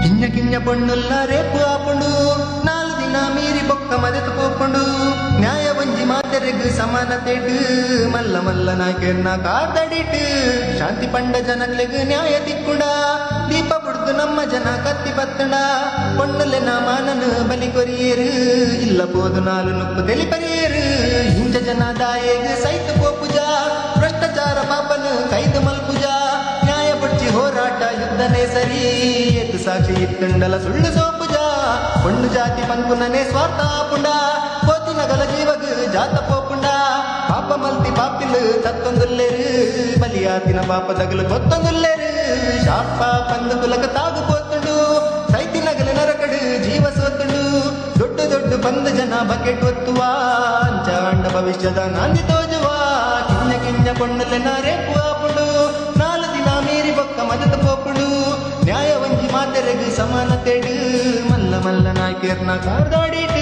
ಕಿഞ്ഞ ಕಿഞ്ഞ ಪೊಣ್ಣುಲ್ಲ rape ಆಪುಂಡು ನಾಲು ದಿನ ಮೀರಿ ಬೊಕ್ಕ ಮದೆತು ಪೋಪುಂಡು ನ್ಯಾಯ ಒಂಜಿ ಮಾತೆರೆಗ್ ಸಮಾನತೆಗ್ ಮಲ್ಲ ಮಲ್ಲ ನಾಯ್ಕೆರ್ನ ಕಾದಡಿಟ್ ಶಾಂತಿ ಪಂಡ ಜನಕ್ಲೆಗ್ ನ್ಯಾಯ ತಿಕ್ಕುಂಡ ದೀಪ ಬುಡ್ದು ನಮ್ಮ ಜನ ಕತ್ತಿ ಪತ್ತುಂಡ ಪೊಣ್ಣುಲೆ ನಾಮಾನನು ಬಲಿ ಕೊರಿಯೇರು ಇಲ್ಲ ಪೋದು ನಾಲು ನುಪ್ಪು ತೆಲಿ ಪರಿಯೇರು ಹಿಂಜ ಜನ ದಾಯೆಗ್ ಸೈತು ಪೋಪುಜ ಭ್ರಷ್ಟಾಚಾರ ಪಾಪನು ಕೈದು ಮಲ್ಪುಜ ನ್ಯಾಯ ಬುಡ್ಚಿ ಹೋರಾಟ ಯುದ್ಧನೇ ಸರಿ ಎದ್ದು ಸಾಕ್ಷಿ ಇತ್ತುಂಡಲ ಸುಳ್ಳು ಸೋಪುಜ ಪೊಣ್ಣು ಜಾತಿ ಪಂಕುನನೆ ಸ್ವಾರ್ಥ ಪುಂಡ ಕೋತಿನಗಲ ಜೀವಗ್ ಜಾತ ಪೋಪುಂಡ ಪಾಪ ಮಲ್ತಿ ಪಾಪಿಲ್ ತತ್ತೊಂದುಲ್ಲೇರು ಬಲಿಯಾತಿನ ಪಾಪ ತಗಲು ಗೊತ್ತೊಂದುಲ್ಲೇರು ಶಾಪ ಪಂದು ಕುಲಕ ತಾಗು ಪೋತುಂಡು ಸೈತಿನಗಲು ನರಕಡು ಜೀವ ಸೋತುಂಡು ದೊಡ್ಡ ದೊಡ್ಡ ಬಂದ ಜನ ಬಕೆಟ್ ಒತ್ತುವ ಅಂಚಾಂಡ ಭವಿಷ್ಯದ ನಾಂದಿ ತೋಜುವ ಕಿഞ്ഞ ಕಿഞ്ഞ ಪೊಣ್ಣುಲೆನ ರೇಪು ಆಪುಂಡು ನಾಲು ದಿನ ಮೀರಿ ಬೊಕ್ಕ ಮದತ ಪೋಪುಂಡು ನ್ಯಾಯ ಒಂಜಿ ಮಾತೆರೆಗ್ ಸಮಾನತೆಡ್ ಮಲ್ಲ ಮಲ್ಲ ನಾಯ್ಕೆರ್ನ ಕಾರ್ದಾಡಿಟ್